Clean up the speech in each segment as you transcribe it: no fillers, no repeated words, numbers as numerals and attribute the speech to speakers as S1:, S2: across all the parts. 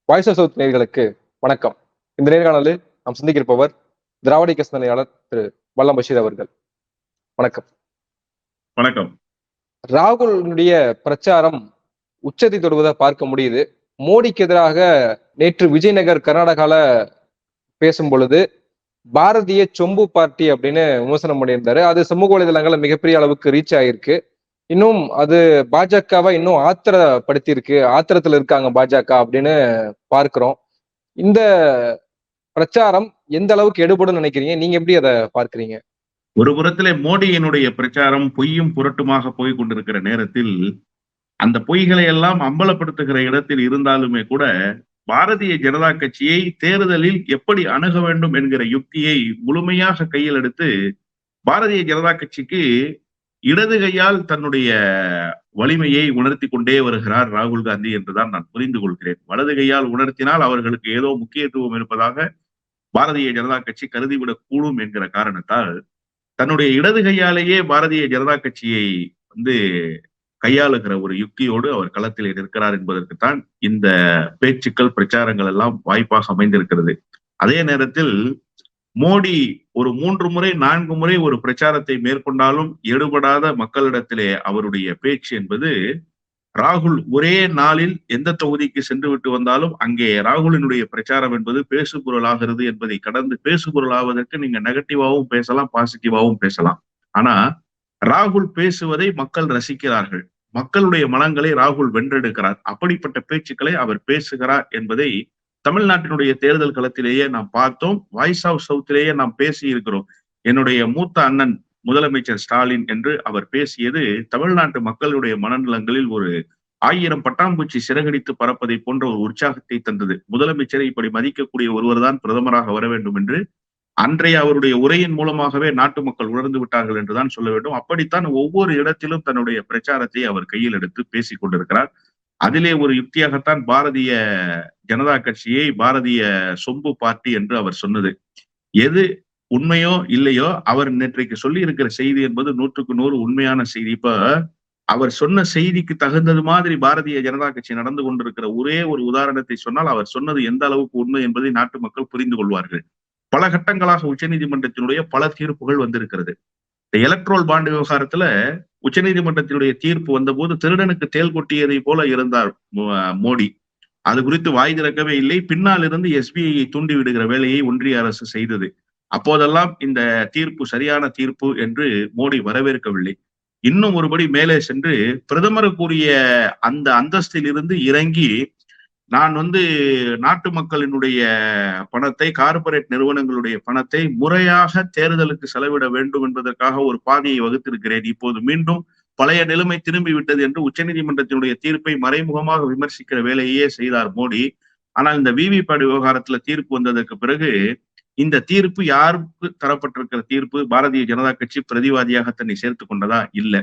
S1: Voice of south நேயர்களுக்கு வணக்கம். இந்த நேர்காணலில் நாம் சந்திக்கிருப்பவர் திராவிட இயக்க சிந்தனையாளர் திரு வல்லம் பஷீர் அவர்கள். வணக்கம்.
S2: வணக்கம்.
S1: ராகுலுடைய பிரச்சாரம் உச்சத்தை தொடுவதை பார்க்க முடியுது. மோடிக்கு எதிராக நேற்று விஜயநகர் கர்நாடகால பேசும் பொழுது பாரதிய சொம்பு பார்ட்டி அப்படின்னு விமர்சனம் பண்ணியிருந்தாரு. அது சமூக வலைதளங்கள்ல மிகப்பெரிய அளவுக்கு ரீச் ஆயிருக்கு. இன்னும் அது பாஜகவை இன்னும் ஆத்திரப்படுத்தி இருக்கு. ஆத்திரத்துல இருக்காங்க பாஜக அப்படின்னு பார்க்கிறோம். இந்த பிரச்சாரம் எந்த அளவுக்கு எடுபடும் நினைக்கிறீங்க? நீங்க எப்படி அதை பார்க்கிறீங்க?
S2: ஒரு புறத்திலே மோடியினுடைய பிரச்சாரம் பொய்யும் புரட்டுமாக போய் கொண்டிருக்கிற நேரத்தில் அந்த பொய்களை எல்லாம் அம்பலப்படுத்துகிற இடத்தில் இருந்தாலுமே கூட பாரதிய ஜனதா கட்சியை தேர்தலில் எப்படி அணுக வேண்டும் என்கிற யுக்தியை முழுமையாக கையில் எடுத்து பாரதிய ஜனதா கட்சிக்கு இடது கையால் தன்னுடைய வலிமையை உணர்த்தி கொண்டே வருகிறார் ராகுல் காந்தி என்றுதான் நான் புரிந்து கொள்கிறேன். வலது கையால் உணர்த்தினால் அவர்களுக்கு ஏதோ முக்கியத்துவம் இருப்பதாக பாரதிய ஜனதா கட்சி கருதிவிடக் கூடும் என்கிற காரணத்தால் தன்னுடைய இடது கையாலேயே பாரதிய ஜனதா கட்சியை கையாளுகிற ஒரு யுக்தியோடு அவர் களத்தில் இருக்கிறார் என்பதற்குத்தான் இந்த பேச்சுக்கள் பிரச்சாரங்கள் எல்லாம் வாய்ப்பாக அமைந்திருக்கிறது. அதே நேரத்தில் மோடி ஒரு 3 முறை 4 முறை ஒரு பிரச்சாரத்தை மேற்கொண்டாலும் எடுபடாத மக்களிடத்திலே அவருடைய பேச்சு என்பது ராகுல் ஒரே நாளில் எந்த தொகுதிக்கு சென்று விட்டு வந்தாலும் அங்கே ராகுலினுடைய பிரச்சாரம் என்பது பேசுபொருளாகிறது என்பதை கடந்து பேசுபொருளாவதற்கு நீங்க நெகட்டிவாவும் பேசலாம், பாசிட்டிவாவும் பேசலாம். ஆனா ராகுல் பேசுவதை மக்கள் ரசிக்கிறார்கள். மக்களுடைய மனங்களை ராகுல் வென்றெடுக்கிறார். அப்படிப்பட்ட பேச்சுக்களை அவர் பேசுகிறார் என்பதை தமிழ்நாட்டினுடைய தேர்தல் களத்திலேயே நாம் பார்த்தோம். வாய்ஸ் ஆஃப் சவுத்திலேயே நாம் பேசி இருக்கிறோம். என்னுடைய மூத்த அண்ணன் முதலமைச்சர் ஸ்டாலின் என்று அவர் பேசியது தமிழ்நாட்டு மக்களுடைய மனநலங்களில் ஒரு 1000 பட்டாம்பூச்சி சிறகடித்து பறப்பதை போன்ற ஒரு உற்சாகத்தை தந்தது. முதலமைச்சரை இப்படி மதிக்கக்கூடிய ஒருவர் தான் பிரதமராக வர வேண்டும் என்று அன்றைய அவருடைய உரையின் மூலமாகவே நாட்டு மக்கள் உணர்ந்து விட்டார்கள் என்றுதான் சொல்ல வேண்டும். அப்படித்தான் ஒவ்வொரு இடத்திலும் தன்னுடைய பிரச்சாரத்தை அவர் கையில் எடுத்து பேசிக் கொண்டிருக்கிறார். அதிலே ஒரு யுக்தியாகத்தான் பாரதிய ஜனதா கட்சியை பாரதிய சொம்பு பார்ட்டி என்று அவர் சொன்னது. எது உண்மையோ இல்லையோ அவர் நேற்றைக்கு சொல்லி இருக்கிற செய்தி என்பது 100க்கு 100 உண்மையான செய்தி. இப்ப அவர் சொன்ன செய்திக்கு தகுந்தது மாதிரி பாரதிய ஜனதா கட்சி நடந்து கொண்டிருக்கிற ஒரே ஒரு உதாரணத்தை சொன்னால் அவர் சொன்னது எந்த அளவுக்கு உண்மை என்பதை நாட்டு மக்கள் புரிந்து கொள்வார்கள். பல கட்டங்களாக உச்சநீதிமன்றத்தினுடைய பல தீர்ப்புகள் வந்திருக்கிறது. இந்த எலக்ட்ரோல் பாண்ட் விவகாரத்துல உச்சநீதிமன்றத்தினுடைய தீர்ப்பு வந்தபோது திருடனுக்கு தேல் கொட்டியதை போல இருந்தார் மோடி. அது குறித்து வாய் திறக்கவே இல்லை. பின்னால் இருந்து எஸ்பிஐயை தூண்டி விடுகிற வேலையை ஒன்றிய அரசு செய்தது. அப்போதெல்லாம் இந்த தீர்ப்பு சரியான தீர்ப்பு என்று மோடி வரவேற்கவில்லை. இன்னும் ஒருபடி மேலே சென்று பிரதமருக்குரிய அந்த அந்தஸ்தில் இருந்து இறங்கி நான் நாட்டு மக்களினுடைய பணத்தை, கார்பரேட் நிறுவனங்களுடைய பணத்தை முறையாக தேர்தலுக்கு செலவிட வேண்டும் என்பதற்காக ஒரு பாதையை வகுத்திருக்கிறேன். இப்போது மீண்டும் பழைய நிலைமை திரும்பி விட்டது என்று உச்சநீதிமன்றத்தினுடைய தீர்ப்பை மறைமுகமாக விமர்சிக்கிற வேலையே செய்தார் மோடி. ஆனால் இந்த விவிபேட் விவகாரத்துல தீர்ப்பு வந்ததற்கு பிறகு இந்த தீர்ப்பு யாருக்கு தரப்பட்டிருக்கிற தீர்ப்பு? பாரதிய ஜனதா கட்சி பிரதிவாதியாக தன்னை சேர்த்து கொண்டதா? இல்ல.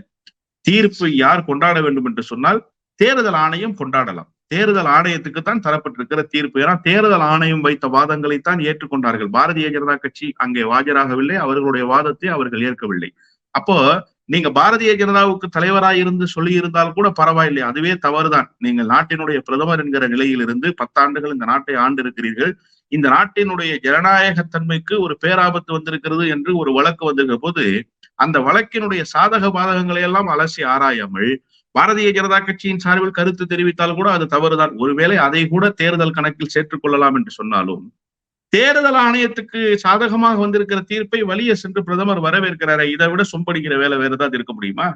S2: தீர்ப்பு யார் கொண்டாட வேண்டும் என்று சொன்னால் தேர்தல் ஆணையம் கொண்டாடலாம். தேர்தல் ஆணையத்துக்குத்தான் தரப்பட்டிருக்கிற தீர்ப்பு. ஏன்னா தேர்தல் ஆணையம் வைத்த வாதங்களைத்தான் ஏற்றுக்கொண்டார்கள். பாரதிய ஜனதா கட்சி அங்கே ஆஜராகவில்லை. அவர்களுடைய வாதத்தை அவர்கள் ஏற்கவில்லை. அப்போ நீங்க பாரதிய ஜனதாவுக்கு தலைவராக இருந்து சொல்லி இருந்தால் கூட பரவாயில்லை, அதுவே தவறுதான். நீங்கள் நாட்டினுடைய பிரதமர் என்கிற நிலையில் இருந்து 10 ஆண்டுகள் இந்த நாட்டை ஆண்டு இருக்கிறீர்கள். இந்த நாட்டினுடைய ஜனநாயகத்தன்மைக்கு ஒரு பேராபத்து வந்திருக்கிறது என்று ஒரு வழக்கு வந்திருக்கிற போது அந்த வழக்கினுடைய சாதக பாதகங்களை எல்லாம் அலசி ஆராயாமல் பாரதிய ஜனதா கட்சியின் சார்பில் கருத்து தெரிவித்தால் கூட அது தவறுதான். ஒருவேளை அதை கூட தேர்தல் கணக்கில் சேர்த்துக் கொள்ளலாம் என்று சொன்னாலும் தேர்தல் ஆணையத்துக்கு சாதகமாக வந்திருக்கிற தீர்ப்பை வலிய சென்று பிரதமர் வரவேற்கிறாரே, இதை விட சொம்படிக்கிற வேலை வேற ஏதாவது இருக்க முடியுமா?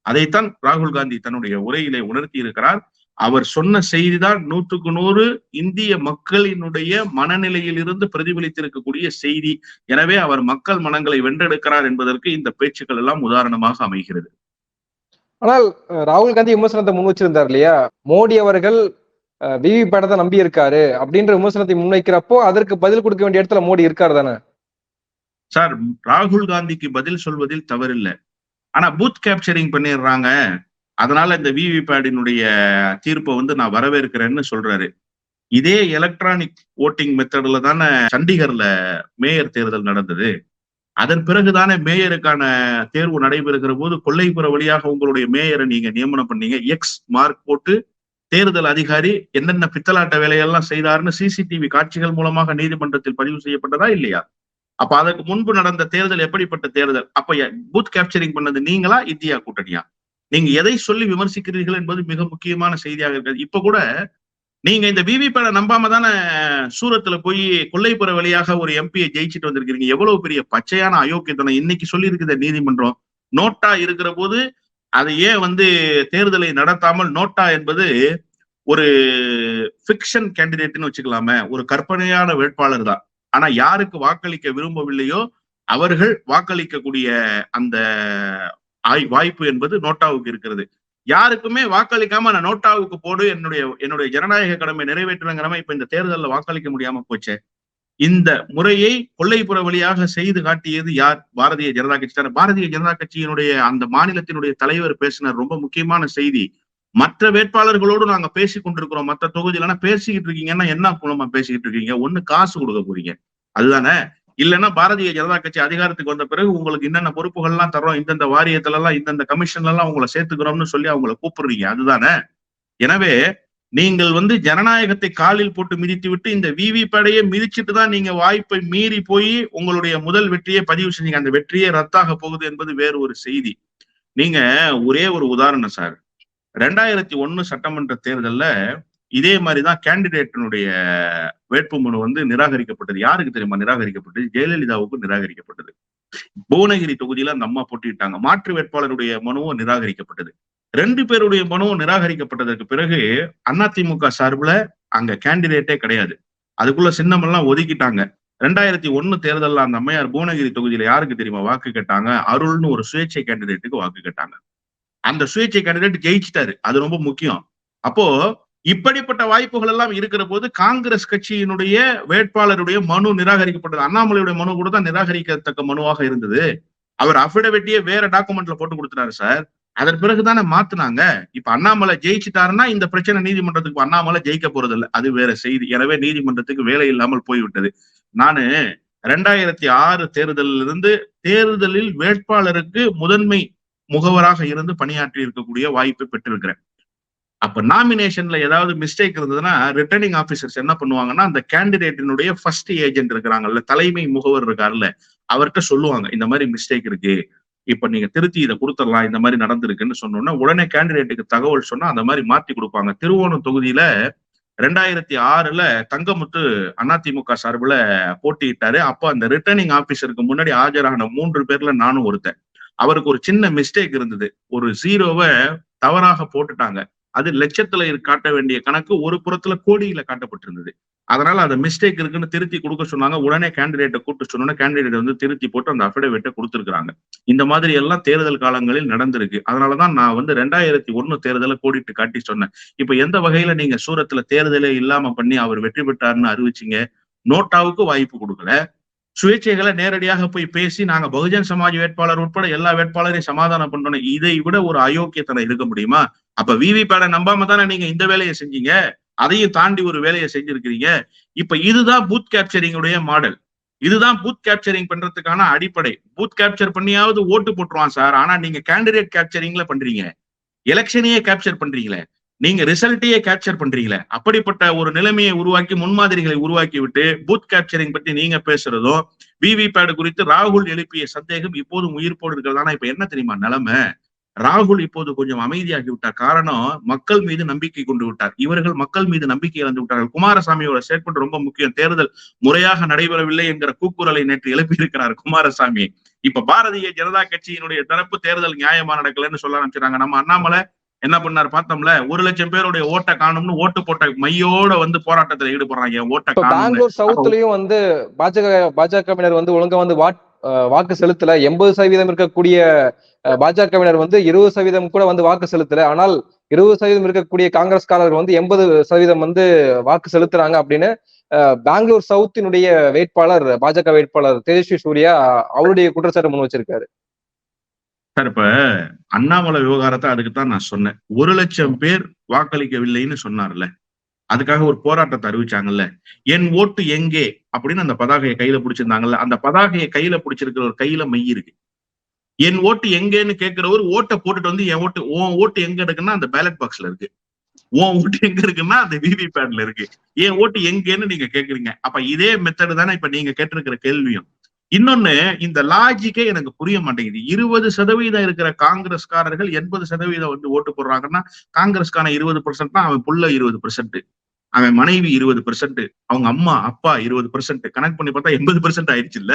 S2: அதைத்தான் ராகுல் காந்தி தன்னுடைய உரையிலே உணர்த்தி இருக்கிறார். அவர் சொன்ன செய்திதான் 100க்கு 100 இந்திய மக்களினுடைய மனநிலையில் இருந்து பிரதிபலித்திருக்கக்கூடிய செய்தி. எனவே அவர் மக்கள் மனங்களை வென்றெடுக்கிறார் என்பதற்கு இந்த பேச்சுக்கள் எல்லாம் உதாரணமாக அமைகிறது.
S1: ஆனால் ராகுல் காந்தி விமர்சனத்தை முன் வச்சிருந்தார் இல்லையா? மோடி அவர்கள் விவிபேட்டை நம்பி இருக்காரு அப்படின்ற விமர்சனத்தை முன்வைக்கிறப்போ அதற்கு பதில் கொடுக்க வேண்டிய இடத்துல மோடி இருக்காரு தானே
S2: சார்? ராகுல் காந்திக்கு பதில் சொல்வதில் தவறில்லை. ஆனா பூத் கேப்சரிங் பண்ணிடுறாங்க, அதனால இந்த விவிபேட்டினுடைய தீர்ப்பை நான் வரவேற்கிறேன்னு சொல்றாரு. இதே எலக்ட்ரானிக் ஓட்டிங் மெத்தட்ல தானே சண்டிகர்ல மேயர் தேர்தல் நடந்தது. அதன் பிறகுதானே மேயருக்கான தேர்வு நடைபெறுகிற போது கொல்லைப்புற வழியாக உங்களுடைய மேயரை நீங்க நியமனம் பண்ணீங்க. எக்ஸ் மார்க் போட்டு தேர்தல் அதிகாரி என்னென்ன பித்தலாட்ட வேலையெல்லாம் செய்தாருன்னு சிசிடிவி காட்சிகள் மூலமாக நீதிமன்றத்தில் பதிவு செய்யப்பட்டதா இல்லையா? அப்ப அதற்கு முன்பு நடந்த தேர்தல் எப்படிப்பட்ட தேர்தல்? அப்ப பூத் கேப்சரிங் பண்ணது நீங்களா, இந்தியா கூட்டணியா? நீங்க எதை சொல்லி விமர்சிக்கிறீர்கள் என்பது மிக முக்கியமான செய்தியாக இருக்காது. இப்ப கூட நீங்க இந்த விவிபேட நம்பாம தானே சூரத்துல போய் கொல்லைப்புற வழியாக ஒரு எம்பியை ஜெயிச்சுட்டு வந்திருக்கீங்க. எவ்வளவு பெரிய பச்சையான அயோக்கியத்தனம் இன்னைக்கு சொல்லி இருக்குது நீதிமன்றம். நோட்டா இருக்கிற போது அதை ஏன் தேர்தலை நடத்தாமல், நோட்டா என்பது ஒரு பிக்ஷன் கேண்டிடேட்னு வச்சுக்கலாமே, ஒரு கற்பனையான வேட்பாளர் தான். ஆனா யாருக்கு வாக்களிக்க விரும்பவில்லையோ அவர்கள் வாக்களிக்கக்கூடிய அந்த வாய்ப்பு என்பது நோட்டாவுக்கு இருக்கிறது. யாருக்குமே வாக்களிக்காம நான் நோட்டாவுக்கு போடு, என்னுடைய ஜனநாயக கடமை நிறைவேற்றுறங்கிறம இப்ப இந்த தேர்தலில் வாக்களிக்க முடியாம போச்சே. இந்த முறையை கொல்லைப்புற வழியாக செய்து காட்டியது யார்? பாரதிய ஜனதா கட்சி தானே. பாரதிய ஜனதா கட்சியினுடைய அந்த மாநிலத்தினுடைய தலைவர் பேசினார் ரொம்ப முக்கியமான செய்தி. மற்ற வேட்பாளர்களோடு நாங்க பேசிக் கொண்டிருக்கிறோம், மற்ற தொகுதியில பேசிக்கிட்டு இருக்கீங்கன்னா என்ன மூலமா பேசிக்கிட்டு இருக்கீங்க? ஒண்ணு காசு கொடுக்க போறீங்க, அதுதானே? இல்லைன்னா பாரதிய ஜனதா கட்சி அதிகாரத்துக்கு வந்த பிறகு உங்களுக்கு என்னென்ன பொறுப்புகள் எல்லாம் தர்றோம், இந்தந்த வாரியத்துல எல்லாம் இந்தந்த கமிஷன்ல எல்லாம் உங்களை சேர்த்துக்கிறோம்னு சொல்லி அவங்களை கூப்பிடுறீங்க, அதுதானே? எனவே நீங்கள் ஜனநாயகத்தை காலில் போட்டு மிதித்து விட்டு இந்த விவிபேடையே மிதிச்சுட்டு தான் நீங்க வாய்ப்பை மீறி போய் உங்களுடைய முதல் வெற்றியை பதிவு செஞ்சீங்க. அந்த வெற்றியே ரத்தாக போகுது என்பது வேறு ஒரு செய்தி. நீங்க ஒரே ஒரு உதாரணம் சார், 2001 சட்டமன்ற தேர்தல்ல இதே மாதிரிதான் கேண்டிடேட்டினுடைய வேட்புமனு நிராகரிக்கப்பட்டது. யாருக்கு தெரியுமா நிராகரிக்கப்பட்டது? ஜெயலலிதாவுக்கு நிராகரிக்கப்பட்டது. புவனகிரி தொகுதியில அந்த அம்மா போட்டிட்டாங்க. மாற்று வேட்பாளருடைய மனுவும் நிராகரிக்கப்பட்டது. 2 பேருடைய மனுவும் நிராகரிக்கப்பட்டதற்கு பிறகு அதிமுக சார்பில் அங்க கேண்டிடேட்டே கிடையாது. அதுக்குள்ள சின்னம் எல்லாம் ஒதுக்கிட்டாங்க. 2001 தேர்தலில் அந்த அம்மையார் புவனகிரி தொகுதியில யாருக்கு தெரியுமா வாக்கு கேட்டாங்க? அருள்னு ஒரு சுயேட்சை கேண்டிடேட்டுக்கு வாக்கு கேட்டாங்க. அந்த சுயேட்சை கேண்டிடேட் ஜெயிச்சிட்டாரு. அது ரொம்ப முக்கியம். அப்போ இப்படிப்பட்ட வாய்ப்புகள் எல்லாம் இருக்கிற போது காங்கிரஸ் கட்சியினுடைய வேட்பாளருடைய மனு நிராகரிக்கப்பட்டது. அண்ணாமலையுடைய மனு கூட தான் நிராகரிக்கத்தக்க மனுவாக இருந்தது. அவர் அபிடவிட்டியே வேற டாக்குமெண்ட்ல போட்டு கொடுத்துட்டாரு சார். அதன் பிறகுதானே மாத்துனாங்க. இப்ப அண்ணாமலை ஜெயிச்சுட்டாருன்னா இந்த பிரச்சனை நீதிமன்றத்துக்கு அண்ணாமலை ஜெயிக்க போறது இல்லை, அது வேற செய்தி. எனவே நீதிமன்றத்துக்கு வேலை இல்லாமல் போய்விட்டது. நானு 2006 தேர்தலில் இருந்து தேர்தலில் வேட்பாளருக்கு முதன்மை முகவராக இருந்து பணியாற்றி இருக்கக்கூடிய வாய்ப்பை பெற்றிருக்கிறேன். அப்ப நாமினேஷன்ல ஏதாவது மிஸ்டேக் இருந்ததுன்னா ரிட்டர்னிங் ஆபீசர்ஸ் என்ன பண்ணுவாங்கன்னா, அந்த கேண்டிடேட்டினுடைய ஃபர்ஸ்ட் ஏஜென்ட் இருக்கிறாங்கல்ல, தலைமை முகவர் இருக்காருல்ல, அவர்கிட்ட சொல்லுவாங்க இந்த மாதிரி மிஸ்டேக் இருக்கு, இப்ப நீங்க திருத்தி இதை கொடுத்துடலாம், இந்த மாதிரி நடந்திருக்குன்னு சொன்னோம்னா உடனே கேண்டிடேட்டுக்கு தகவல் சொன்னா அந்த மாதிரி மாத்தி கொடுப்பாங்க. திருவோணம் தொகுதியில 2006 தங்கமுத்து அதிமுக சார்புல போட்டியிட்டாரு. அப்ப அந்த ரிட்டர்னிங் ஆபீசருக்கு முன்னாடி ஆஜரான 3 பேர்ல நானும் ஒருத்தன். அவருக்கு ஒரு சின்ன மிஸ்டேக் இருந்தது. ஒரு 0வை தவறாக போட்டுட்டாங்க. அது லட்சத்துல காட்ட வேண்டிய கணக்கு ஒரு புறத்துல கோடியில காட்டப்பட்டிருந்தது. அதனால அந்த மிஸ்டேக் இருக்குன்னு திருத்தி கொடுக்க சொன்னாங்க. உடனே கேண்டிடேட்டை கூப்பிட்டு சொன்னோன்னா கேண்டிடேட் திருத்தி போட்டு அந்த அபிடவிட்டை கொடுத்துருக்காங்க. இந்த மாதிரி எல்லாம் தேர்தல் காலங்களில் நடந்திருக்கு. அதனாலதான் நான் 2001 தேர்தலை கோடிட்டு காட்டி சொன்னேன். இப்ப எந்த வகையில நீங்க சூரத்துல தேர்தலே இல்லாம பண்ணி அவர் வெற்றி பெற்றாருன்னு அறிவிச்சீங்க? நோட்டாவுக்கு வாய்ப்பு கொடுக்கல. சுயேட்சைகளை நேரடியாக போய் பேசி நாங்க பகுஜன் சமாஜ் வேட்பாளர் உட்பட எல்லா வேட்பாளரையும் சமாதானம் பண்றோம். இதை விட ஒரு அயோக்கியத்தனம் இருக்க முடியுமா? அப்ப விவிபேட நம்பாம தானே நீங்க இந்த வேலையை செஞ்சீங்க. அதையும் தாண்டி ஒரு வேலையை செஞ்சிருக்கிறீங்க. இப்ப இதுதான் பூத் கேப்சரிங் உடைய மாடல். இதுதான் பூத் கேப்சரிங் பண்றதுக்கான அடிப்படை. பூத் கேப்சர் பண்ணியாவது ஓட்டு போட்டுருவான் சார். ஆனா நீங்க கேண்டிடேட் கேப்சரிங்ல பண்றீங்க, எலெக்ஷனையே கேப்சர் பண்றீங்களே, நீங்க ரிசல்ட்டையே கேப்சர் பண்றீங்களே. அப்படிப்பட்ட ஒரு நிலைமையை உருவாக்கி முன்மாதிரிகளை உருவாக்கி விட்டு பூத் கேப்சரிங் பத்தி நீங்க பேசுறதும், விவிபேட் குறித்து ராகுல் எழுப்பிய சந்தேகம் இப்போதும் உயிர்ப்போடு இருக்கிறதானா? இப்ப என்ன தெரியுமா நிலைமை? ராகுல் இப்போது கொஞ்சம் அமைதியாகி விட்டார். காரணம், மக்கள் மீது நம்பிக்கை கொண்டு விட்டார். இவர்கள் மக்கள் மீது நம்பிக்கை இழந்து விட்டார்கள். குமாரசாமியோட ஸ்டேட்மெண்ட் ரொம்ப முக்கியம். தேர்தல் முறையாக நடைபெறவில்லை என்கிற கூக்குரலை நேற்று எழுப்பி இருக்கிறார் குமாரசாமி. இப்ப பாரதிய ஜனதா கட்சியினுடைய தரப்பு தேர்தல் நியாயமா நடக்கலன்னு சொல்ல ஆரம்பிச்சாங்க. நம்ம அண்ணாமலை என்ன பண்ணார் பார்த்தோம்ல, 1 லட்சம் பேருடைய ஓட்டை காணும்னு ஓட்டு போட்ட மையோட போராட்டத்துல ஈடுபடுறாங்க. ஓட்டை
S1: பெங்களூர் சவுத்லயும் பாஜகவினர் ஒழுங்கா வாக்கு செலுத்தல. 80% இருக்கக்கூடிய பாஜகவினர் 20% கூட வாக்கு செலுத்தல. ஆனால் 20% இருக்கக்கூடிய காங்கிரஸ்காரர்கள் 80% வாக்கு செலுத்துறாங்க அப்படின்னு பெங்களூர் சவுத்தினுடைய வேட்பாளர், பாஜக வேட்பாளர் தேஜஸ்வி சூர்யா அவருடைய குற்றச்சாட்டு முன் வச்சிருக்காரு.
S2: சார், இப்ப அண்ணாமலை விவகாரத்தை அதுக்குத்தான் நான் சொன்னேன். 1 லட்சம் பேர் வாக்களிக்கவில்லைன்னு சொன்னார்ல, அதுக்காக ஒரு போராட்டத்தை அறிவிச்சாங்கல்ல. என் ஓட்டு எங்கே அப்படின்னு அந்த பதாகையை கையில பிடிச்சிருந்தாங்கல்ல, அந்த பதாகையை கையில பிடிச்சிருக்கிற ஒரு கையில மை இருக்கு. என் ஓட்டு எங்கேன்னு கேட்கிறவர் ஓட்டை போட்டுட்டு என் ஓட்டு, உன் ஓட்டு எங்க இருக்குன்னா அந்த பேலட் பாக்ஸ்ல இருக்கு. உன் ஓட்டு எங்க இருக்குன்னா அந்த விவிபேட்ல இருக்கு, என் ஓட்டு எங்கன்னு நீங்க கேக்குறீங்க. அப்ப இதே மெத்தடு தானே இப்ப நீங்க கேட்டிருக்கிற கேள்வியும். இன்னொன்னு, இந்த லாஜிக்கே எனக்கு புரிய மாட்டேங்குது. 20% இருக்கிற காங்கிரஸ்காரர்கள் 80% வந்து ஓட்டு போடுறாங்கன்னா, காங்கிரஸ்கான 20% அவன் புள்ள 20%, அவன் மனைவி 20%, அவங்க அம்மா அப்பா 20%, கணக்கு பண்ணி பார்த்தா 80% ஆயிடுச்சு இல்ல.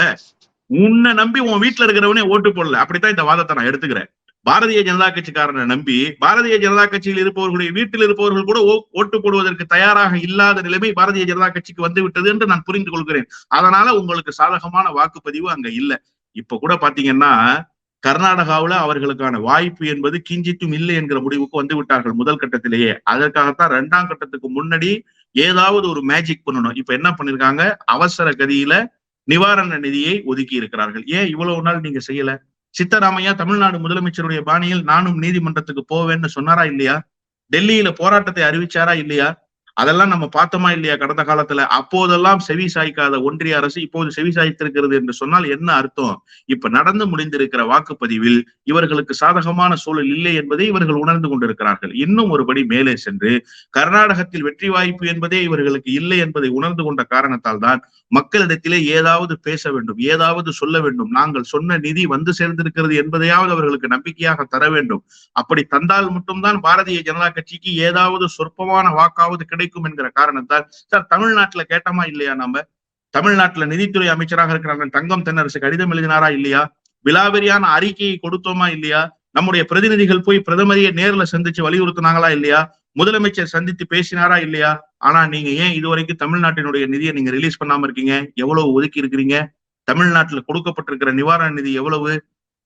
S2: உன்னை நம்பி உன் வீட்டுல இருக்கிறவனே ஓட்டு போடல. அப்படித்தான் இந்த வாதத்தை நான் எடுத்துக்கிறேன். பாரதிய ஜனதா கட்சிக்காரனை நம்பி பாரதிய ஜனதா கட்சியில் இருப்பவர்களுடைய வீட்டில் இருப்பவர்கள் கூட ஓட்டு போடுவதற்கு தயாராக இல்லாத நிலைமை பாரதிய ஜனதா கட்சிக்கு வந்து விட்டது என்று நான் புரிந்து கொள்கிறேன். அதனால உங்களுக்கு சாதகமான வாக்குப்பதிவு அங்க இல்ல. இப்ப கூட பாத்தீங்கன்னா கர்நாடகாவுல அவர்களுக்கான வாய்ப்பு என்பது கிஞ்சித்தும் இல்லை என்கிற முடிவுக்கு வந்து விட்டார்கள் முதல் கட்டத்திலேயே. அதற்காகத்தான் 2ஆம் கட்டத்துக்கு முன்னாடி ஏதாவது ஒரு மேஜிக் பண்ணணும். இப்ப என்ன பண்ணிருக்காங்க, அவசர கதியில நிவாரண நிதியை ஒதுக்கி இருக்கிறார்கள். ஏன் இவ்வளவு நாள் நீங்க செய்யல? சித்தராமையா தமிழ்நாடு முதலமைச்சருடைய பாணியில் நானும் நீதிமன்றத்துக்கு போவேன்னு சொன்னாரா இல்லையா? டெல்லியில போராட்டத்தை அறிவிச்சாரா இல்லையா? அதெல்லாம் நம்ம பார்த்தோமா இல்லையா கடந்த காலத்துல? அப்போதெல்லாம் செவி சாய்க்காத ஒன்றிய அரசு இப்போது செவி சாய்த்திருக்கிறது என்று சொன்னால் என்ன அர்த்தம்? இப்ப நடந்து முடிந்திருக்கிற வாக்குப்பதிவில் இவர்களுக்கு சாதகமான சூழல் இல்லை என்பதை இவர்கள் உணர்ந்து கொண்டிருக்கிறார்கள். இன்னும் ஒருபடி மேலே சென்று கர்நாடகத்தில் வெற்றி வாய்ப்பு என்பதே இவர்களுக்கு இல்லை என்பதை உணர்ந்து கொண்ட காரணத்தால் தான் மக்களிடத்திலே ஏதாவது பேச வேண்டும், ஏதாவது சொல்ல வேண்டும். நாங்கள் சொன்ன நிதி வந்து சேர்ந்திருக்கிறது என்பதையாவது அவர்களுக்கு நம்பிக்கையாக தர வேண்டும். அப்படி தந்தால் மட்டும்தான் பாரதிய ஜனதா கட்சிக்கு ஏதாவது சொற்பமான வாக்காவது கிடைக்கும் என்கிற காரணத்தால். சார், தமிழ்நாட்டுல கேட்டோமா இல்லையா? நம்ம தமிழ்நாட்டுல நிதித்துறை அமைச்சராக இருக்கிறாங்க தங்கம் தென்னரசு கடிதம் எழுதினாரா இல்லையா? விலாவரியான அறிக்கையை கொடுத்தோமா இல்லையா? நம்முடைய பிரதிநிதிகள் போய் பிரதமரையே நேர்ல சந்திச்சு வலியுறுத்தினாங்களா இல்லையா? முதலமைச்சர் சந்தித்து பேசினாரா இல்லையா? ஆனா நீங்க ஏன் இதுவரைக்கும் தமிழ்நாட்டினுடைய நிதியை நீங்க ரிலீஸ் பண்ணாம இருக்கீங்க? எவ்வளவு ஒதுக்கி இருக்கிறீங்க? தமிழ்நாட்டுல கொடுக்கப்பட்டிருக்கிற நிவாரண நிதி எவ்வளவு?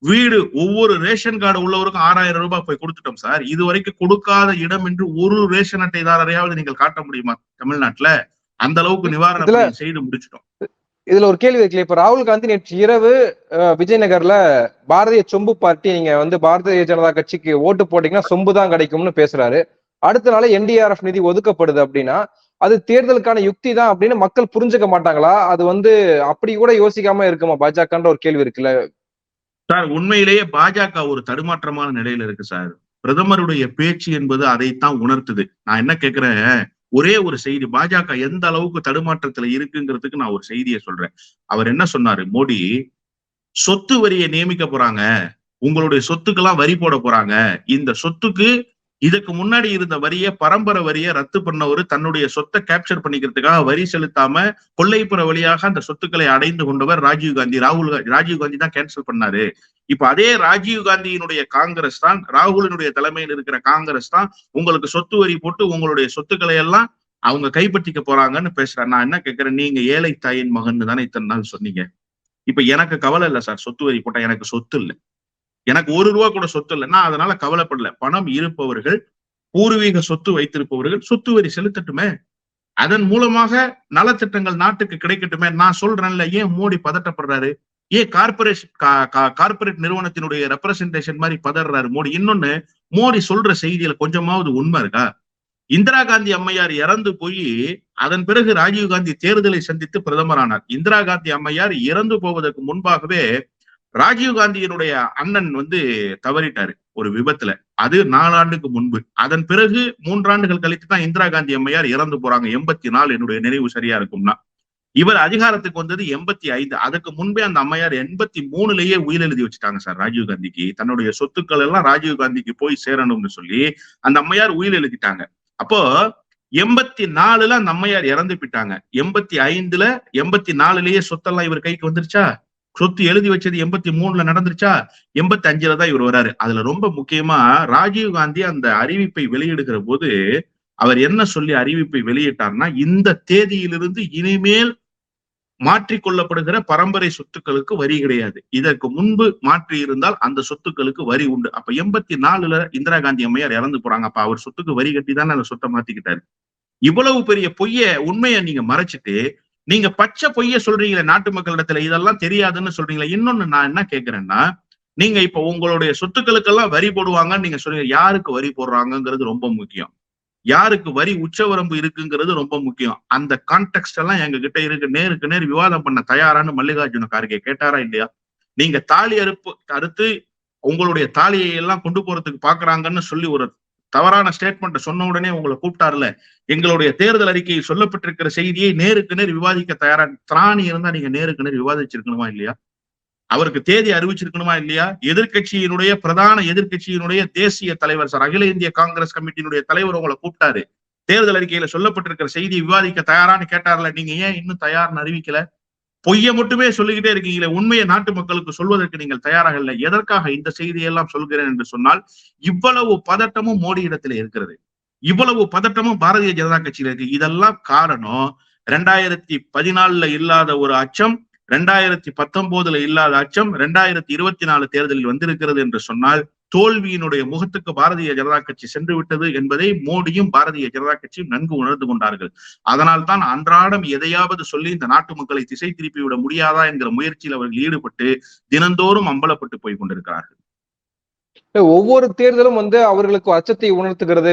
S2: வீடு ஒவ்வொரு ரேஷன் கார்டு உள்ளவருக்கும் 6000 ரூபாய் போய் கொடுத்துட்டோம் சார். இதுவரைக்கும் கொடுக்காத இடம் என்று ஒரு ரேஷன் அட்டைதாரரையாவது நீங்கள் காட்ட முடியுமா தமிழ்நாட்டுல? அந்த அளவுக்கு நிவாரணம் செய்து முடிச்சிட்டோம்.
S1: இதுல ஒரு கேள்வி இருக்குல்ல, இப்ப ராகுல் காந்தி நேற்று இரவு விஜயநகர்ல பாரதிய சொம்பு பார்ட்டி, நீங்க வந்து பாரதிய ஜனதா கட்சிக்கு ஓட்டு போட்டீங்கன்னா சொம்பு தான் கிடைக்கும்னு பேசுறாரு. அடுத்த நாள் என்டிஆர்எஃப் நிதி ஒதுக்கப்படுது அப்படின்னா அது தேர்தலுக்கான யுக்தி தான் அப்படின்னு மக்கள் புரிஞ்சுக்க மாட்டாங்களா? அது வந்து அப்படி கூட யோசிக்காம இருக்குமா பாஜகன்ற ஒரு கேள்வி இருக்குல்ல
S2: சார். உண்மையிலேயே பாஜக ஒரு தடுமாற்றமான நிலையில இருக்கு சார். பிரதமருடைய பேச்சு என்பது அதைத்தான் உணர்த்துது. நான் என்ன கேட்கிறேன், ஒரே ஒரு செய்தி, பாஜக எந்த அளவுக்கு தடுமாற்றத்துல இருக்குங்கிறதுக்கு நான் ஒரு செய்தியை சொல்றேன். அவர் என்ன சொன்னாரு, மோடி சொத்து வரியை நியமிக்க போறாங்க, உங்களுடைய சொத்துக்கெல்லாம் வரி போட போறாங்க. இந்த சொத்துக்கு இதுக்கு முன்னாடி இருந்த வரியை, பரம்பரை வரியை ரத்து பண்ணவர் தன்னுடைய சொத்தை கேப்சர் பண்ணிக்கிறதுக்காக வரி செலுத்தாம கொள்ளைப்புற வழியாக அந்த சொத்துக்களை அடைந்து கொண்டவர் ராஜீவ்காந்தி. ராஜீவ்காந்தி தான் கேன்சல் பண்ணாரு. இப்ப அதே ராஜீவ்காந்தியினுடைய காங்கிரஸ் தான், ராகுலினுடைய தலைமையில் இருக்கிற காங்கிரஸ் தான் உங்களுக்கு சொத்து வரி போட்டு உங்களுடைய சொத்துக்களை எல்லாம் அவங்க கைப்பற்றிக்க போறாங்கன்னு பேசுறேன். நான் என்ன கேட்கிறேன், நீங்க ஏழை தாயின் மகன் தானே இத்தனை நாள் சொன்னீங்க. இப்ப எனக்கு கவலை இல்லை சார், சொத்து வரி போட்டா எனக்கு சொத்து இல்லை, எனக்கு 1 ரூபா கூட சொத்து இல்லை, நான் அதனால கவலைப்படல. பணம் இருப்பவர்கள், பூர்வீக சொத்து வைத்திருப்பவர்கள் சொத்து வரி செலுத்தட்டுமே, அதன் மூலமாக நலத்திட்டங்கள் நாட்டுக்கு கிடைக்கட்டுமே. நான் சொல்றேன்ல, ஏன் மோடி பதட்டப்படுறாரு? ஏன் கார்பரேட் நிறுவனத்தினுடைய ரெப்ரசன்டேஷன் மாதிரி பதறாரு மோடி? இன்னொன்னு, மோடி சொல்ற செய்தியில கொஞ்சமாவது உண்மை இருக்கா? இந்திரா காந்தி அம்மையார் இறந்து போய் அதன் பிறகு ராஜீவ்காந்தி தேர்தலை சந்தித்து பிரதமரானார். இந்திரா காந்தி அம்மையார் இறந்து போவதற்கு முன்பாகவே ராஜீவ்காந்தியினுடைய அண்ணன் வந்து தவறிட்டாரு ஒரு விபத்துல. அது 4 ஆண்டுக்கு முன்பு. அதன் பிறகு 3 ஆண்டுகள் கழித்து தான் இந்திரா காந்தி அம்மையார் இறந்து போறாங்க. 84 என்னுடைய நினைவு சரியா இருக்கும்னா. இவர் அதிகாரத்துக்கு வந்தது 85. அதுக்கு முன்பே அந்த அம்மையார் 83லயே உயிர் எழுதி வச்சுட்டாங்க சார் ராஜீவ்காந்திக்கு. தன்னுடைய சொத்துக்கள் எல்லாம் ராஜீவ்காந்திக்கு போய் சேரணும்னு சொல்லி அந்த அம்மையார் உயிர் எழுதிட்டாங்க. அப்போ 84ல அந்த அம்மையார் இறந்து போயிட்டாங்க. 85ல 84லயே சொத்தெல்லாம் இவர் கைக்கு வந்துருச்சா? சொத்து எழுதி வச்சது 83ல நடந்துருச்சா? 85ல தான் இவர் வராரு. அதுல ரொம்ப முக்கியமா ராஜீவ்காந்தி அந்த அறிவிப்பை வெளியிடுகிற போது அவர் என்ன சொல்லி அறிவிப்பை வெளியிட்டார்னா, இந்த தேதியிலிருந்து இனிமேல் மாற்றிக்கொள்ளப்படுகிற பரம்பரை சொத்துக்களுக்கு வரி கிடையாது. இதற்கு முன்பு மாற்றி இருந்தால் அந்த சொத்துக்களுக்கு வரி உண்டு. அப்ப 84ல இந்திரா காந்தி அம்மையார் இறந்து போறாங்க. அப்ப அவர் சொத்துக்கு வரி கட்டி தானே அந்த சொத்தை மாத்திக்கிட்டாரு. இவ்வளவு பெரிய உண்மையை நீங்க மறைச்சிட்டு நீங்க பச்சை பொய்ய சொல்றீங்களே நாட்டு மக்களிடத்துல, இதெல்லாம் தெரியாதுன்னு சொல்றீங்களே. இன்னொன்னு நான் என்ன கேட்கிறேன்னா, நீங்க இப்ப உங்களுடைய சொத்துக்களுக்கெல்லாம் வரி போடுவாங்கன்னு நீங்க சொல்றீங்க. யாருக்கு வரி போடுறாங்கிறது ரொம்ப முக்கியம். யாருக்கு வரி உச்சவரம்பு இருக்குங்கிறது ரொம்ப முக்கியம். அந்த கான்டெக்ஸ்ட் எல்லாம் எங்க கிட்ட இருக்கு. நேருக்கு நேர் விவாதம் பண்ண தயாரான்னு மல்லிகார்ஜுன கார்கே கேட்டாரா இல்லையா? நீங்க தாலி அறுத்து உங்களுடைய தாலியை எல்லாம் கொண்டு போறதுக்கு பாக்குறாங்கன்னு சொல்லி ஒரு தவறான ஸ்டேட்மெண்ட் சொன்ன உடனே உங்களை கூப்பிட்டார்ல, எங்களுடைய தேர்தல் அறிக்கையில் சொல்லப்பட்டிருக்கிற செய்தியை நேருக்கு நேர் விவாதிக்க தயாரா திராணி இருந்தா நீங்க நேருக்கு நேர் விவாதிச்சிருக்கணுமா இல்லையா? அவருக்கு தேதி அறிவிச்சிருக்கணுமா இல்லையா? எதிர்கட்சியினுடைய பிரதான எதிர்கட்சியினுடைய தேசிய தலைவர் சார், அகில இந்திய காங்கிரஸ் கமிட்டியினுடைய தலைவர் உங்களை கூப்பிட்டாரு, தேர்தல் அறிக்கையில சொல்லப்பட்டிருக்கிற செய்தியை விவாதிக்க தயாரான்னு கேட்டார்ல, நீங்க ஏன் இன்னும் தயார்னு அறிவிக்கல? பொய்ய மட்டுமே சொல்லிக்கிட்டே இருக்கீங்களே, உண்மையை நாட்டு மக்களுக்கு சொல்வதற்கு நீங்கள் தயாராக இல்லை. எதற்காக இந்த செய்தியெல்லாம் சொல்கிறேன் என்று சொன்னால், இவ்வளவு பதட்டமும் மோடி இடத்துல இருக்கிறது, இவ்வளவு பதட்டமும் பாரதிய ஜனதா கட்சியில இருக்கு. இதெல்லாம் காரணம் 2014 இல்லாத ஒரு அச்சம், 2019 இல்லாத அச்சம் 2024 தேர்தலில் வந்திருக்கிறது என்று சொன்னால், தோல்வியினுடைய முகத்துக்கு பாரதிய ஜனதா கட்சி சென்று விட்டது என்பதை மோடியும் பாரதிய ஜனதா கட்சியும் நன்கு உணர்ந்து கொண்டார்கள். அதனால் தான் அன்றாடம் எதையாவது சொல்லி இந்த நாட்டு மக்களை திசை திருப்பி விட முடியாதா என்கிற முயற்சியில் அவர்கள் ஈடுபட்டு தினந்தோறும் அம்பலப்பட்டு போய் கொண்டிருக்கிறார்கள்.
S1: ஒவ்வொரு தேர்தலும் அவர்களுக்கு அச்சத்தை உணர்த்துகிறது.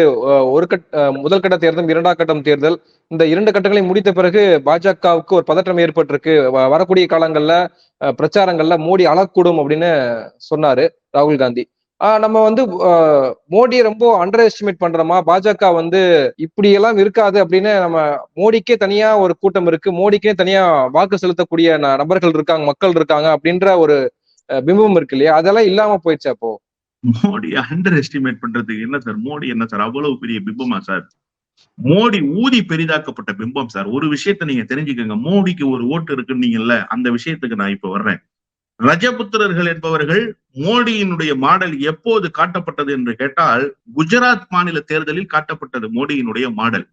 S1: முதல் கட்ட தேர்தல், இரண்டாம் கட்டம் தேர்தல், இந்த 2 கட்டங்களை முடித்த பிறகு பாஜகவுக்கு ஒரு பதற்றம் ஏற்பட்டிருக்கு. வரக்கூடிய காலங்கள்ல பிரச்சாரங்கள்ல மோடி அழக்கூடும் அப்படின்னு சொன்னாரு ராகுல் காந்தி. நம்ம மோடியை ரொம்ப அண்டர் எஸ்டிமேட் பண்றோமா? பாஜக இப்படி எல்லாம் இருக்காது அப்படின்னு, நம்ம மோடிக்கே தனியா ஒரு கூட்டம் இருக்கு, மோடிக்கே தனியா வாக்கு செலுத்தக்கூடிய நபர்கள் இருக்காங்க, மக்கள் இருக்காங்க அப்படின்ற ஒரு பிம்பம் இருக்கு இல்லையா? அதெல்லாம் இல்லாம போயிடுச்சு. அப்போ
S2: மோடி அண்டர் எஸ்டிமேட் பண்றதுக்கு என்ன சார்? மோடி என்ன சார் அவ்வளவு பெரிய பிம்பமா சார்? மோடி ஊதி பெரிதாக்கப்பட்ட பிம்பம் சார். ஒரு விஷயத்த நீங்க தெரிஞ்சுக்கங்க, மோடிக்கு ஒரு ஓட்டு இருக்குன்னீங்கல்ல, அந்த விஷயத்துக்கு நான் இப்ப வர்றேன். ரஜபுத்திரர்கள் என்பவர்கள் மோடியினுடைய மாடல் எப்போது காட்டப்பட்டது என்று கேட்டால், குஜராத் மாநில தேர்தலில் காட்டப்பட்டது மோடியினுடைய மாடல்.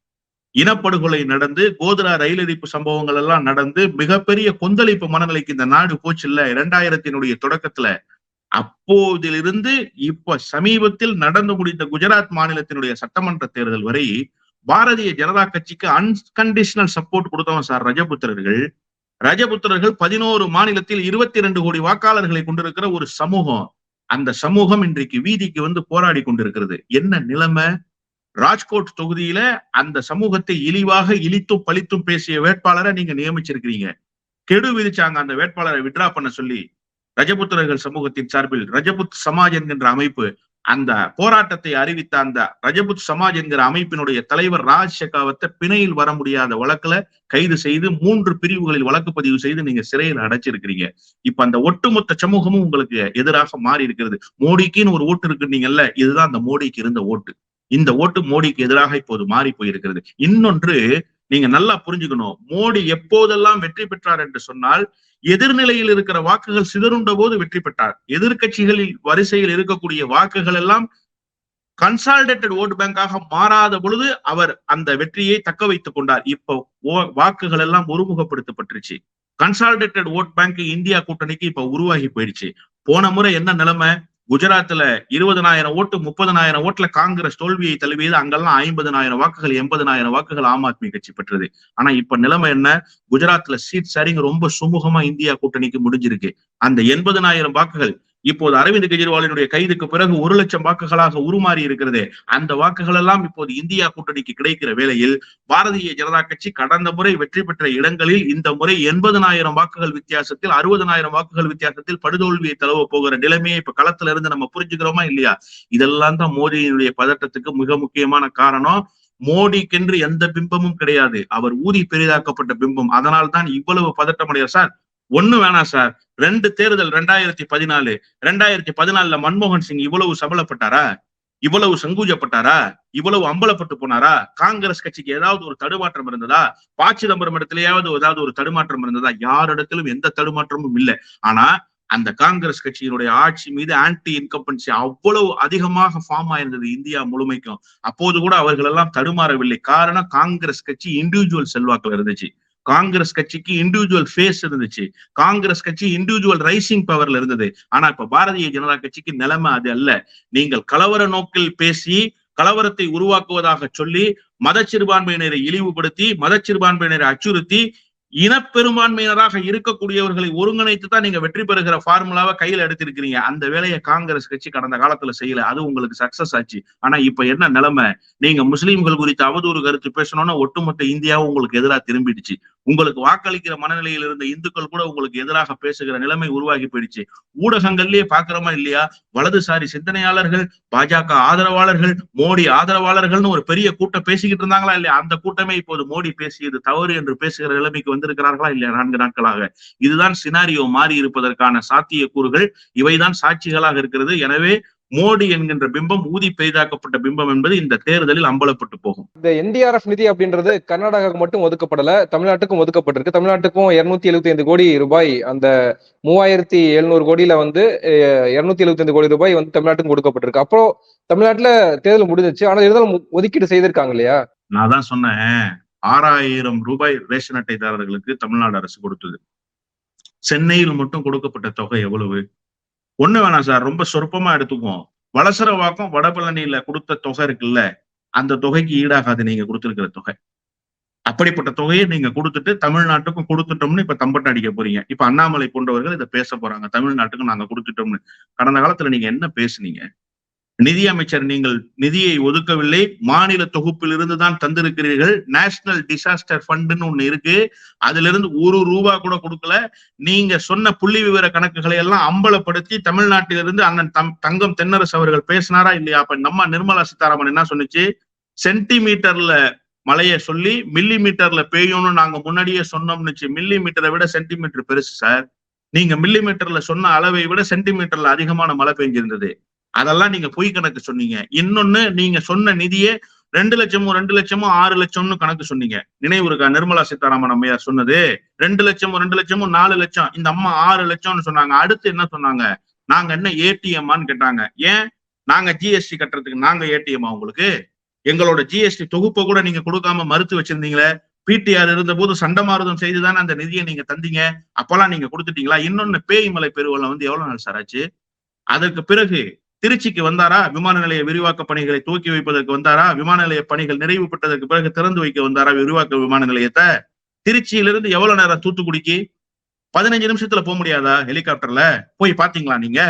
S2: இனப்படுகொலை நடந்து, கோத்ரா ரயில் எரிப்பு சம்பவங்கள் எல்லாம் நடந்து, மிகப்பெரிய கொந்தளிப்பு மனநிலைக்கு இந்த நாடு போச்சு இல்ல 2000 தொடக்கத்துல. அப்போதிலிருந்து இப்ப சமீபத்தில் நடந்து முடிந்த குஜராத் மாநிலத்தினுடைய சட்டமன்ற தேர்தல் வரை பாரதிய ஜனதா கட்சிக்கு அன்கண்டிஷனல் சப்போர்ட் கொடுத்தவன் சார் ரஜபுத்திரர்கள். ரஜபுத்திரர்கள் 11 மாநிலத்தில் 22 கோடி வாக்காளர்களை கொண்டிருக்கிற ஒரு சமூகம். அந்த சமூகம் இன்றைக்கு வீதிக்கு போராடி கொண்டிருக்கிறது. என்ன நிலைமை? ராஜ்கோட் தொகுதியில அந்த சமூகத்தை இழிவாக இழித்தும் பழித்தும் பேசிய வேட்பாளரை நீங்க நியமிச்சிருக்கிறீங்க. கெடு விதிச்சாங்க அந்த வேட்பாளரை விட்ரா பண்ண சொல்லி. ரஜபுத்திரர்கள் சமூகத்தின் சார்பில் ரஜபுத் சமாஜ் என்கின்ற அமைப்பு அந்த போராட்டத்தை அறிவித்த அந்த ரஜபுத் சமாஜ் என்கிற அமைப்பினுடைய தலைவர் ராஜ் ஷெகாவத்தை பிணையில் வர முடியாத வழக்குல கைது செய்து 3 பிரிவுகளில் வழக்கு பதிவு செய்து நீங்க சிறையில் அடைச்சிருக்கிறீங்க. இப்ப அந்த ஒட்டுமொத்த சமூகமும் உங்களுக்கு எதிராக மாறி இருக்கிறது. மோடிக்குன்னு ஒரு ஓட்டு இருக்குன்னீங்கல்ல, இதுதான் அந்த மோடிக்கு இருந்த ஓட்டு. இந்த ஓட்டு மோடிக்கு எதிராக இப்போது மாறி போயிருக்கிறது. இன்னொன்று நீங்க நல்லா புரிஞ்சுக்கணும், மோடி எப்போதெல்லாம் வெற்றி பெற்றார் என்று சொன்னால், எதிர்நிலையில் இருக்கிற வாக்குகள் சிதறுண்ட போது வெற்றி பெற்றார். எதிர்கட்சிகளில் வரிசையில் இருக்கக்கூடிய வாக்குகள் எல்லாம் கன்சாலிடேட்டட் ஓட் பேங்காக மாறாத பொழுது அவர் அந்த வெற்றியை தக்க வைத்துக் கொண்டார். இப்போ வாக்குகள் எல்லாம் ஒருமுகப்படுத்தப்பட்டுருச்சு. கன்சாலிடேட்டட் ஓட் பேங்க் இந்தியா கூட்டணிக்கு இப்ப உருவாகி போயிடுச்சு. போன முறை என்ன நிலைமை? குஜராத்ல 20,000 ஓட்டு 30,000 ஓட்டுல காங்கிரஸ் தோல்வியை தழுவியது. அங்கெல்லாம் 50,000 வாக்குகள் 80,000 வாக்குகள் ஆம் ஆத்மி கட்சி பெற்றது. ஆனா இப்ப நிலைமை என்ன? குஜராத்ல சீட் ஷேரிங் ரொம்ப சுமூகமா இந்தியா கூட்டணிக்கு முடிஞ்சிருக்கு. அந்த 80,000 வாக்குகள் இப்போது அரவிந்த் கெஜ்ரிவாலினுடைய கைதுக்கு பிறகு 1 லட்சம் வாக்குகளாக உருமாறி இருக்கிறது. அந்த வாக்குகள் எல்லாம் இப்போது இந்தியா கூட்டணிக்கு கிடைக்கிற வேளையில் பாரதிய ஜனதா கட்சி கடந்த முறை வெற்றி பெற்ற இடங்களில் இந்த முறை 80,000 வாக்குகள் வித்தியாசத்தில் 60,000 வாக்குகள் வித்தியாசத்தில் படுதோல்வியை தழுவ போகிற நிலைமையை இப்ப களத்துல இருந்து நம்ம புரிஞ்சுக்கிறோமா இல்லையா? இதெல்லாம் தான் மோடியினுடைய பதட்டத்துக்கு மிக முக்கியமான காரணம். மோடிக்கென்று எந்த பிம்பமும் கிடையாது, அவர் ஊதி பெரிதாக்கப்பட்ட பிம்பம். அதனால் தான் இவ்வளவு பதட்டம் அடைய. சார் ஒண்ணு வேணாம் சார், 2 தேர்தல் 2014 மன்மோகன் சிங் இவ்வளவு சபலப்பட்டாரா? இவ்வளவு சங்கூஜப்பட்டாரா? இவ்வளவு அம்பலப்பட்டு போனாரா? காங்கிரஸ் கட்சிக்கு ஏதாவது ஒரு தடுமாற்றம் இருந்ததா? ப. சிதம்பரம் இடத்திலேயாவது ஏதாவது ஒரு தடுமாற்றம் இருந்ததா? யாரிடத்திலும் எந்த தடுமாற்றமும் இல்லை. ஆனா அந்த காங்கிரஸ் கட்சியினுடைய ஆட்சி மீது ஆன்டி இன்கம்பன்சி அவ்வளவு அதிகமாக ஃபார்ம் ஆயிருந்தது இந்தியா முழுமைக்கும். அப்போது கூட அவர்கள் எல்லாம் தடுமாறவில்லை. காரணம், காங்கிரஸ் கட்சி இண்டிவிஜுவல் செல்வாக்குல இருந்துச்சு, காங்கிரஸ் கட்சிக்கு இண்டிவிஜுவல் ஃபேஸ் இருந்துச்சு, காங்கிரஸ் கட்சி இண்டிவிஜுவல் ரைசிங் பவர்ல இருந்தது. ஆனா இப்ப பாரதிய ஜனதா கட்சிக்கு நிலைமை அது அல்ல. நீங்கள் கலவர நோக்கில் பேசி கலவரத்தை உருவாக்குவதாக சொல்லி மத சிறுபான்மையினரை இழிவுபடுத்தி மத சிறுபான்மையினரை அச்சுறுத்தி இனப்பெரும்பான்மையினராக இருக்கக்கூடியவர்களை ஒருங்கிணைத்து தான் நீங்க வெற்றி பெறுகிற ஃபார்முலாவை கையில எடுத்திருக்கிறீங்க. அந்த வேலையை காங்கிரஸ் கட்சி கடந்த காலத்துல செய்யல, அது உங்களுக்கு சக்சஸ் ஆச்சு. ஆனா இப்ப என்ன நிலைமை? நீங்க முஸ்லீம்கள் குறித்து அவதூறு கருத்து பேசணும்னா ஒட்டுமொத்த இந்தியாவும் உங்களுக்கு எதிராக திரும்பிடுச்சு. உங்களுக்கு வாக்களிக்கிற மனநிலையில் இருந்த இந்துக்கள் கூட உங்களுக்கு எதிராக பேசுகிற நிலைமை உருவாகி போயிடுச்சு. ஊடகங்கள்லயே பாக்குறோமா இல்லையா, வலதுசாரி சிந்தனையாளர்கள், பாஜக ஆதரவாளர்கள், மோடி ஆதரவாளர்கள்னு ஒரு பெரிய கூட்டம் பேசிக்கிட்டு இருந்தாங்களா இல்லையா? அந்த கூட்டமே இப்போது மோடி பேசியது தவறு என்று பேசுகிற நிலைமைக்கு வந்திருக்கிறார்களா இல்லையா? 4 நாட்களாக இதுதான் சினாரியோ மாறி இருப்பதற்கான சாத்திய கூறுகள், இவைதான் சாட்சிகளாக இருக்கிறது. எனவே மோடி என்கின்ற பிம்பம் ஊதி பெரிதாக்கப்பட்ட பிம்பம் என்பது இந்த தேர்தலில் அம்பலப்பட்டு போகும்.
S1: இந்த NDRF நிதி அப்படின்றது கர்நாடகாவுக்கு மட்டும் ஒதுக்கப்படல, தமிழ்நாட்டுக்கும் ஒதுக்கப்பட்டிருக்கு. தமிழ்நாட்டுக்கும் 275 கோடி ரூபாய், அந்த 3700 கோடியில வந்து 275 கோடி ரூபாய் வந்து தமிழ்நாட்டுக்கும் கொடுக்கப்பட்டிருக்கு. அப்புறம் தமிழ்நாட்டுல தேர்தல் முடிஞ்சிச்சு, ஆனா இருந்தாலும் ஒதுக்கீடு செய்திருக்காங்க இல்லையா?
S2: நான் தான் சொன்னேன், 6000 ரூபாய் ரேஷன் அட்டைதாரர்களுக்கு தமிழ்நாடு அரசு கொடுத்தது. சென்னையில் மட்டும் கொடுக்கப்பட்ட தொகை எவ்வளவு? ஒண்ணு வேணாம் சார், ரொம்ப சொற்பமா எடுத்துக்குவோம். வலசரவாக்கம் வடபழனியில கொடுத்த தொகை இருக்குல்ல, அந்த தொகைக்கு ஈடாகாது நீங்க கொடுத்திருக்கிற தொகை. அப்படிப்பட்ட தொகையை நீங்க கொடுத்துட்டு தமிழ்நாட்டுக்கும் கொடுத்துட்டோம்னு இப்ப தம்பட்ட அடிக்க போறீங்க. இப்ப அண்ணாமலை போன்றவர்கள் இதை பேச போறாங்க, தமிழ்நாட்டுக்கும் நாங்க கொடுத்துட்டோம்னு. கடந்த காலத்துல நீங்க என்ன பேசுனீங்க? நிதியமைச்சர் நீங்கள் நிதியை ஒதுக்கவில்லை, மாநில தொகுப்பில் இருந்து தான் தந்திருக்கிறீர்கள். நேஷனல் டிசாஸ்டர் ஃபண்டுன்னு ஒண்ணு இருக்கு, அதுல இருந்து 1 ரூபா கூட கொடுக்கல. நீங்க சொன்ன புள்ளி விவர கணக்குகளை எல்லாம் அம்பலப்படுத்தி தமிழ்நாட்டிலிருந்து அண்ணன் தங்கம் தென்னரசு அவர்கள் பேசினாரா இல்லையா? அப்ப நம்ம நிர்மலா சீதாராமன் என்ன சொன்னுச்சு? சென்டிமீட்டர்ல மழைய சொல்லி மில்லி மீட்டர்ல பெய்யும்னு நாங்க முன்னாடியே சொன்னோம்னுச்சு. மில்லி மீட்டரை விட சென்டிமீட்டர் பெருசு சார். நீங்க மில்லி மீட்டர்ல சொன்ன அளவை விட சென்டிமீட்டர்ல அதிகமான மழை பெஞ்சிருந்தது. அதெல்லாம் நீங்க பொய் கணக்கு சொன்னீங்க. இன்னொன்னு, நீங்க சொன்ன நிதியே 2 லட்சமும் 2 லட்சமும் 6 லட்சம்னு கணக்கு சொன்னீங்க. நினைவு இருக்கா நிர்மலா சீதாராமன் அம்மையார் சொன்னது? 2 லட்சமும் 2 லட்சமும் 4 லட்சம், இந்த அம்மா 6 லட்சம்னு சொன்னாங்க. அடுத்து என்ன சொன்னாங்க? நாங்க என்ன ஏடிஎம்மான்னு கேட்டாங்க. ஏன் நாங்க ஜிஎஸ்டி கட்டுறதுக்கு நாங்க ஏடிஎம்மா? உங்களுக்கு எங்களோட ஜிஎஸ்டி தொகுப்பை கூட நீங்க கொடுக்காம மறுத்து வச்சிருந்தீங்களே. பிடிஆர் இருந்த போது சண்டமாருதம் செய்துதானே அந்த நிதியை நீங்க தந்தீங்க. அப்பெல்லாம் நீங்க கொடுத்துட்டீங்களா? இன்னொன்னு, பேய்மலை பெருவெள்ளம் வந்து எவ்வளவு நாள் சார் ஆச்சு? அதற்கு பிறகு திருச்சிக்கு வந்தாரா? விமான நிலைய விரிவாக்க பணிகளை துவக்கி வைப்பதற்கு வந்தாரா? விமான நிலைய பணிகள் நிறைவு பெற்றதற்கு பிறகு திறந்து வைக்க வந்தாரா விரிவாக்க விமான நிலையத்தை? திருச்சியிலிருந்து எவ்வளவு நேரம் தூத்துக்குடிக்கு? 15 நிமிஷத்துல போக முடியாதா ஹெலிகாப்டர்ல? போய் பாத்தீங்களா? நீங்க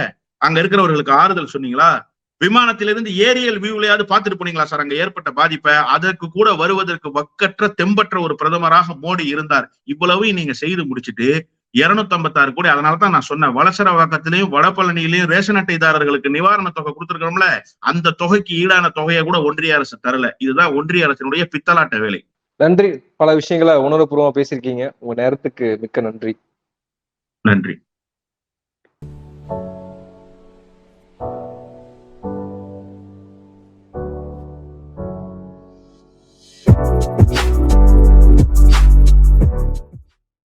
S2: அங்க இருக்கிறவர்களுக்கு ஆறுதல் சொன்னீங்களா? விமானத்திலிருந்து ஏரியல் வியூலையாவது பார்த்துட்டு போனீங்களா சார் அங்க ஏற்பட்ட பாதிப்பை? அதற்கு கூட வருவதற்கு வக்கற்ற தெம்பற்ற ஒரு பிரதமராக மோடி இருந்தார். இவ்வளவு நீங்க செய்து முடிச்சுட்டு 256 கோடி. அதனாலதான் நான் சொன்னேன், வலசரவாக்கத்திலையும் வடபழனியிலையும் ரேஷன் அட்டைதாரர்களுக்கு நிவாரண தொகை கொடுத்திருக்கிறோம்ல, அந்த தொகைக்கு ஈடான தொகையை கூட ஒன்றிய அரசு தரல. இதுதான் ஒன்றிய அரசினுடைய பித்தலாட்ட வேலை.
S1: நன்றி. பல விஷயங்களை உணர்வுபூர்வமா பேசியிருக்கீங்க. உங்க நேரத்துக்கு மிக்க நன்றி.
S2: நன்றி.